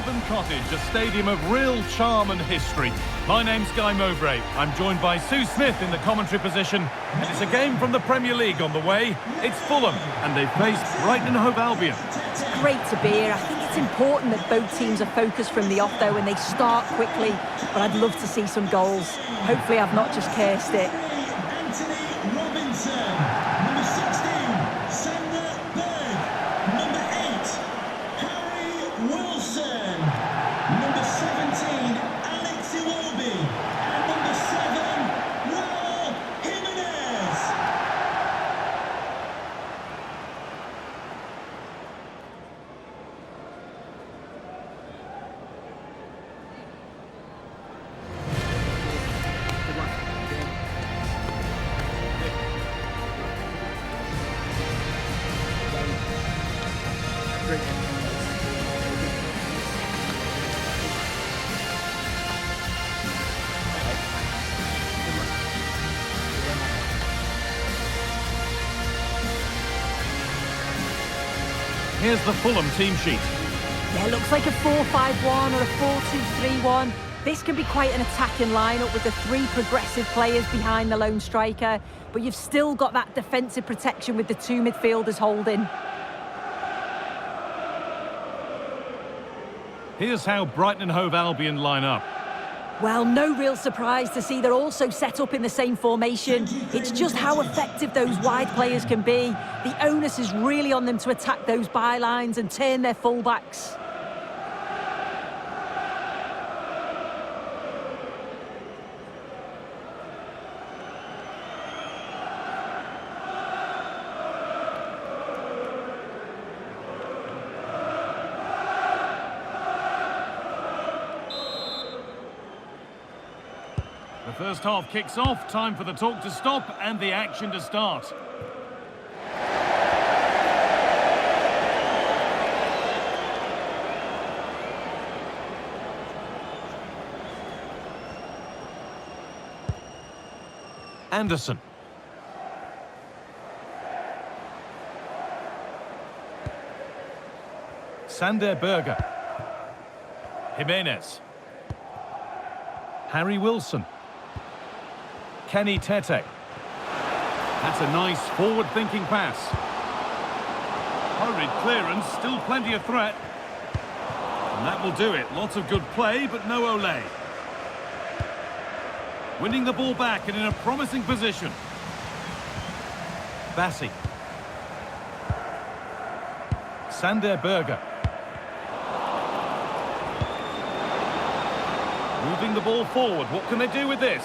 Craven Cottage, a stadium of real charm and history. My name's Guy Mowbray. I'm joined by Sue Smith in the commentary position. And it's a game from the Premier League on the way. It's Fulham, and they face Brighton and Hove Albion. It's great to be here. I think it's important that both teams are focused from the off, though, and they start quickly. But I'd love to see some goals. Hopefully I've not just cursed it. Here's the Fulham team sheet. Yeah, looks like a 4-5-1 or a 4-2-3-1. This can be quite an attacking lineup with the three progressive players behind the lone striker, but you've still got that defensive protection with the two midfielders holding. Here's how Brighton and Hove Albion line up. Well, no real surprise to see they're also set up in the same formation. It's just how effective those wide players can be. The onus is really on them to attack those bylines and turn their fullbacks. The first half kicks off, time for the talk to stop and the action to start. Anderson. Sander Berger. Jimenez. Harry Wilson. Kenny Tete. That's a nice forward-thinking pass. Hurried clearance, still plenty of threat. And that will do it. Lots of good play, but no Ole. Winning the ball back and in a promising position. Bassi. Sander Berger. Moving the ball forward. What can they do with this?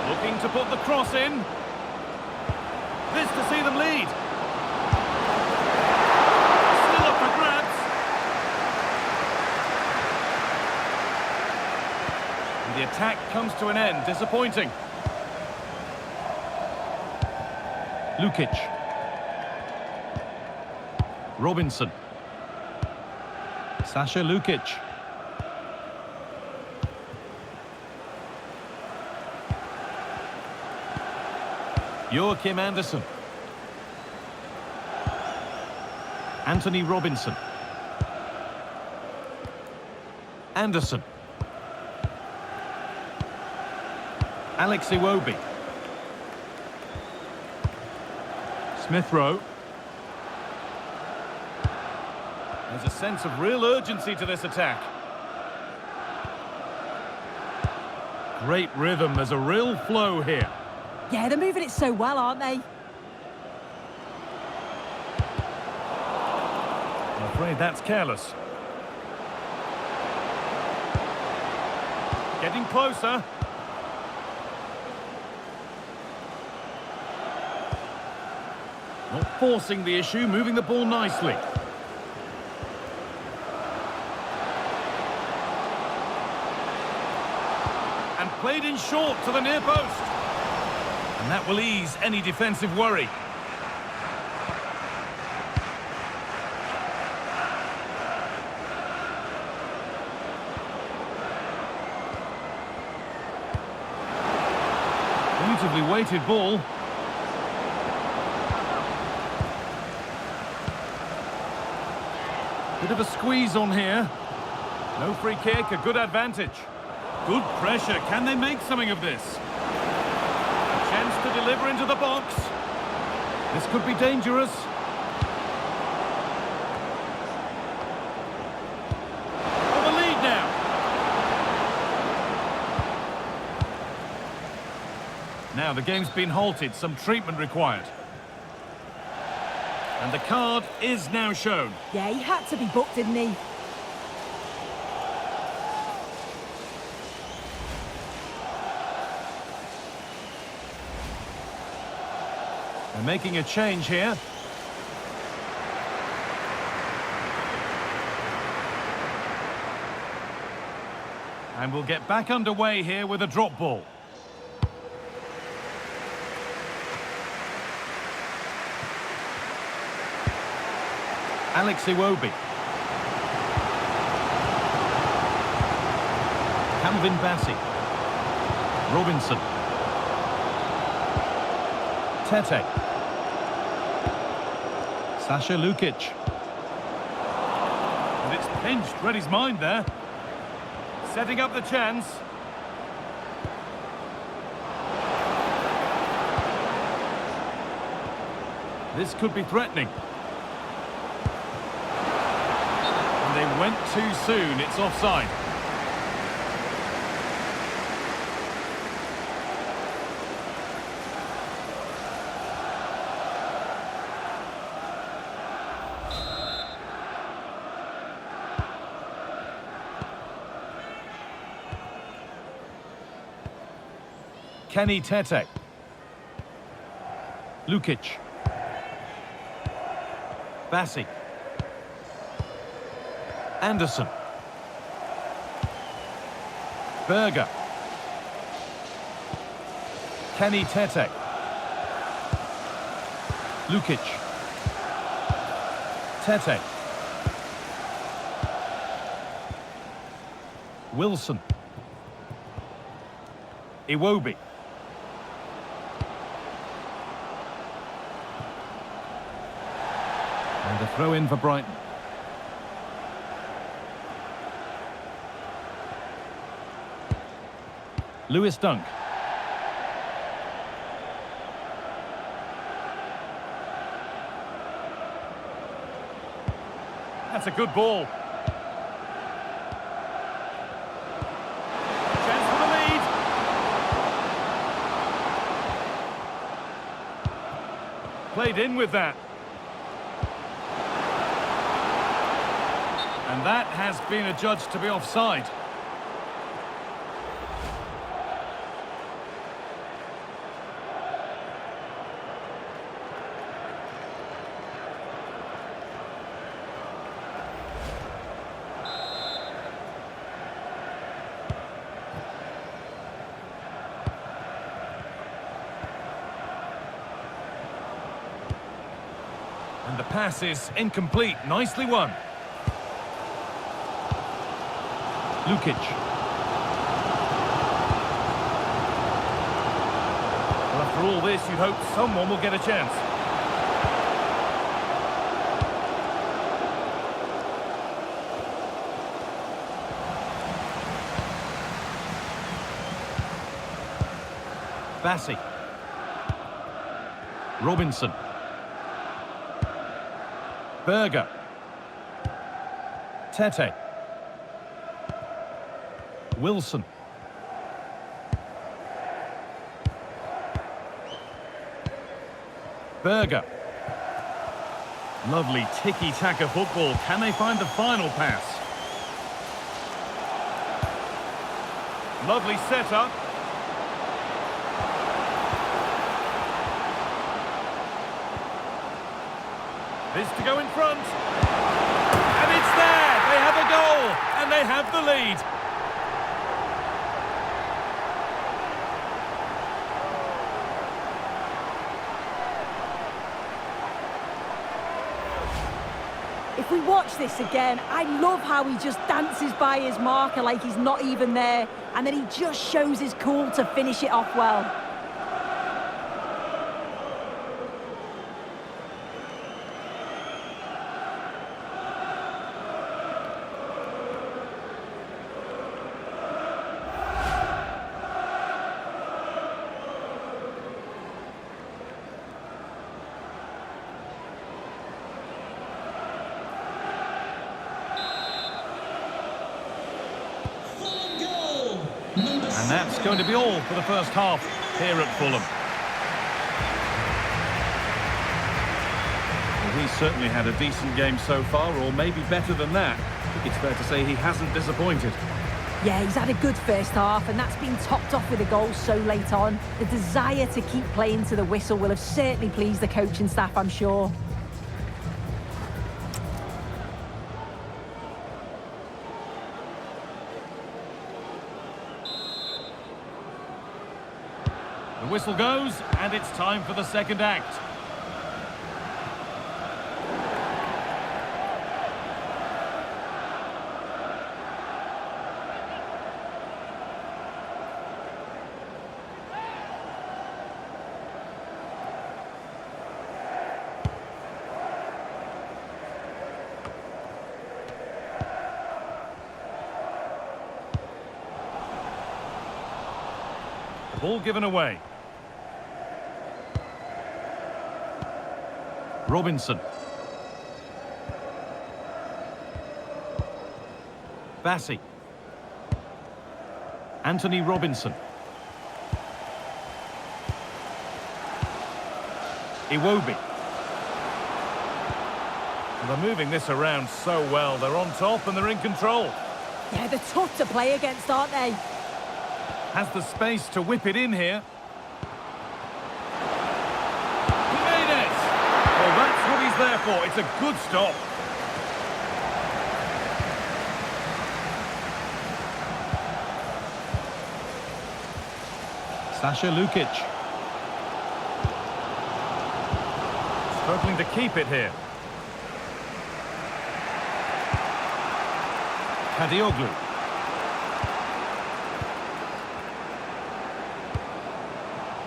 Looking to put the cross in. This to see them lead. Still up for grabs. And the attack comes to an end. Disappointing. Lukic. Robinson. Sasha Lukic. Joachim Anderson. Anthony Robinson. Anderson. Alex Iwobi. Smith Rowe. There's a sense of real urgency to this attack. Great rhythm, there's a real flow here. Yeah, they're moving it so well, aren't they? I'm afraid that's careless. Getting closer. Not forcing the issue, moving the ball nicely. And played in short to the near post. And that will ease any defensive worry. Beautifully weighted ball. Bit of a squeeze on here. No free kick, a good advantage. Good pressure. Can they make something of this? A chance to deliver into the box. This could be dangerous. For the lead now. Now the game's been halted. Some treatment required. And the card is now shown. Yeah, he had to be booked, didn't he? They're making a change here. And we'll get back underway here with a drop ball. Alex Iwobi. Calvin Bassey. Robinson. Tete. Sasha Lukic. And it's pinched, read his mind there. Setting up the chance. This could be threatening. And they went too soon, it's offside. Kenny Tete. Lukic. Bassey. Anderson. Berger. Kenny Tete. Lukic. Tete. Wilson. Iwobi. And a throw in for Brighton. Lewis Dunk. That's a good ball. Chance for the lead. Played in with that. And that has been adjudged to be offside. And the pass is incomplete. Nicely won. Lukic. Well, after all this, you'd hope someone will get a chance. Bassey. Robinson. Berger. Tete. Wilson. Berger. Lovely tiki-taka football. Can they find the final pass? Lovely setup. This to go in front. And it's there. They have a goal. And they have the lead. If we watch this again, I love how he just dances by his marker like he's not even there, and then he just shows his cool to finish it off well. And that's going to be all for the first half here at Fulham. Well, he's certainly had a decent game so far, or maybe better than that. I think it's fair to say he hasn't disappointed. Yeah, he's had a good first half, and that's been topped off with a goal so late on. The desire to keep playing to the whistle will have certainly pleased the coaching staff, I'm sure. The whistle goes, and it's time for the second act. The ball given away. Robinson. Bassey. Anthony Robinson. Iwobi. They're moving this around so well. They're on top and they're in control. Yeah, they're tough to play against, aren't they? Has the space to whip it in here. That's what he's there for. It's a good stop. Sasha Lukic. Struggling to keep it here. Kadioglu.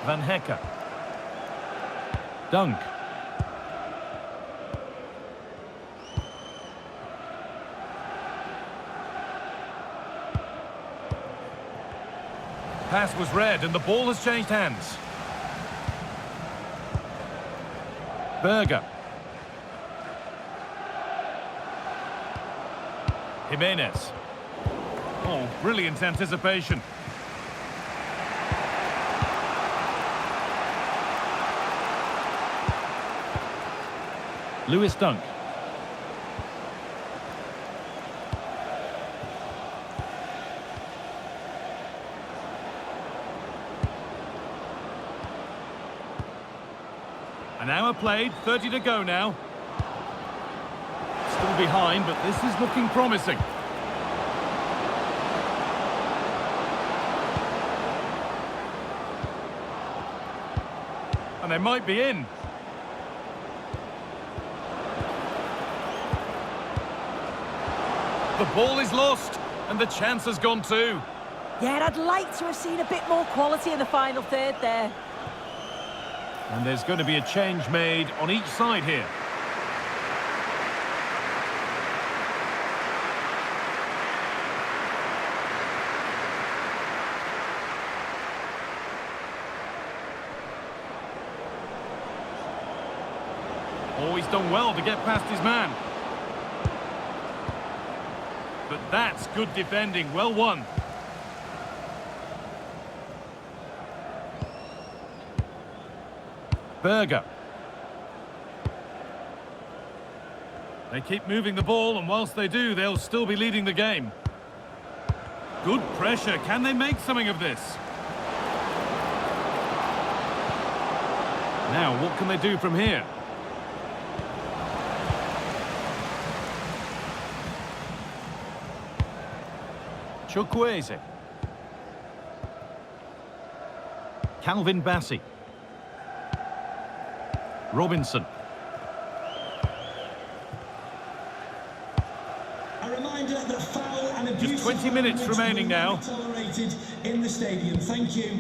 Van Hecke. Dunk. Pass was read and the ball has changed hands. Berger. Jimenez. Oh, brilliant anticipation. Lewis Dunk. An hour played, 30 to go now. Still behind, but this is looking promising. And they might be in. The ball is lost, and the chance has gone too. Yeah, I'd like to have seen a bit more quality in the final third there. And there's going to be a change made on each side here. Oh, he's done well to get past his man. But that's good defending, well won. Berger. They keep moving the ball, and whilst they do, they'll still be leading the game. Good pressure. Can they make something of this? Now, what can they do from here? Chukwueze. Calvin Bassey. Robinson. A reminder that foul and abuse just 20 minutes remaining now. Tolerated in the stadium. Thank you.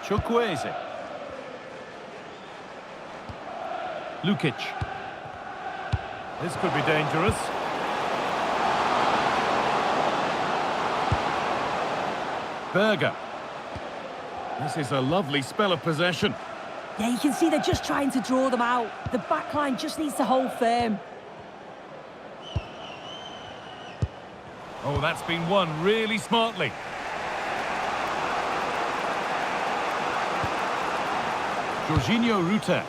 Chukwueze. Lukic. This could be dangerous. Berger. This is a lovely spell of possession. Yeah, you can see they're just trying to draw them out. The back line just needs to hold firm. Oh, that's been won really smartly. Jorginho Rutter.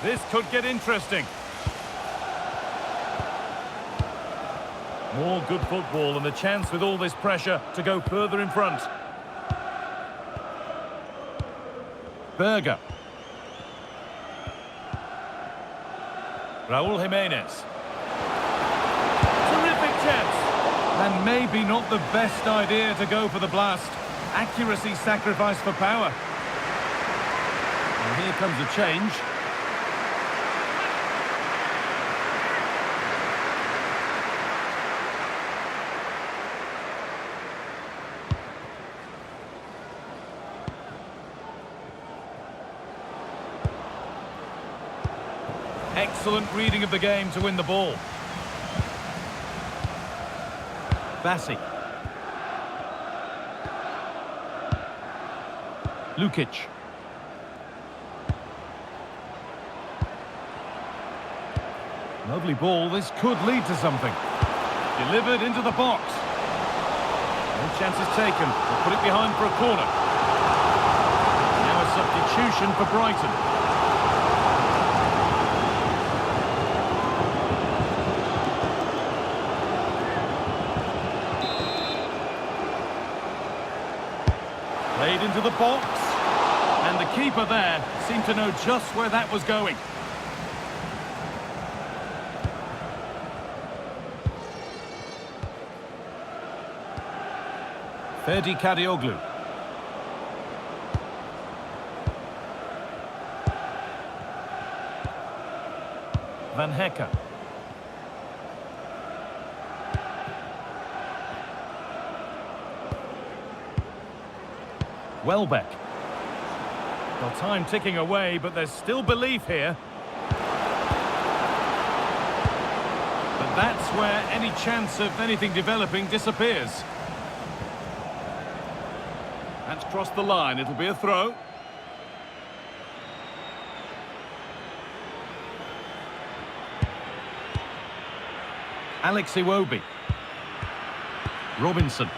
This could get interesting. More good football and the chance with all this pressure to go further in front. Berger. Raúl Jiménez. Terrific chance. And maybe not the best idea to go for the blast. Accuracy sacrificed for power. And here comes a change. Excellent reading of the game to win the ball. Bassi. Lukic. Lovely ball. This could lead to something. Delivered into the box. No chances taken. They'll put it behind for a corner. Now a substitution for Brighton. Played into the box, and the keeper there seemed to know just where that was going. Ferdi Kadioglu. Van Hecker. Welbeck. Well, time ticking away, but there's still belief here. But that's where any chance of anything developing disappears. That's crossed the line. It'll be a throw. Alex Iwobi. Robinson.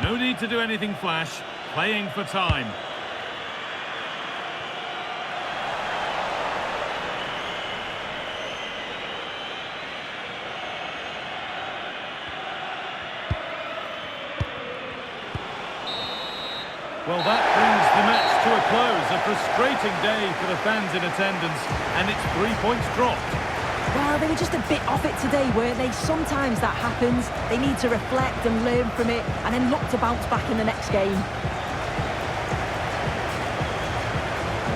No need to do anything flash. Playing for time. Well, that brings the match to a close. A frustrating day for the fans in attendance, and it's 3 points dropped. Well, they were just a bit off it today, weren't they? Sometimes that happens. They need to reflect and learn from it, and then look to bounce back in the next game.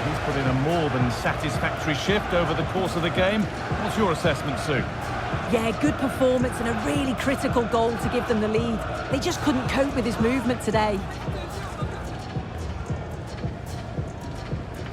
He's put in a more than satisfactory shift over the course of the game. What's your assessment, Sue? Yeah, good performance and a really critical goal to give them the lead. They just couldn't cope with his movement today.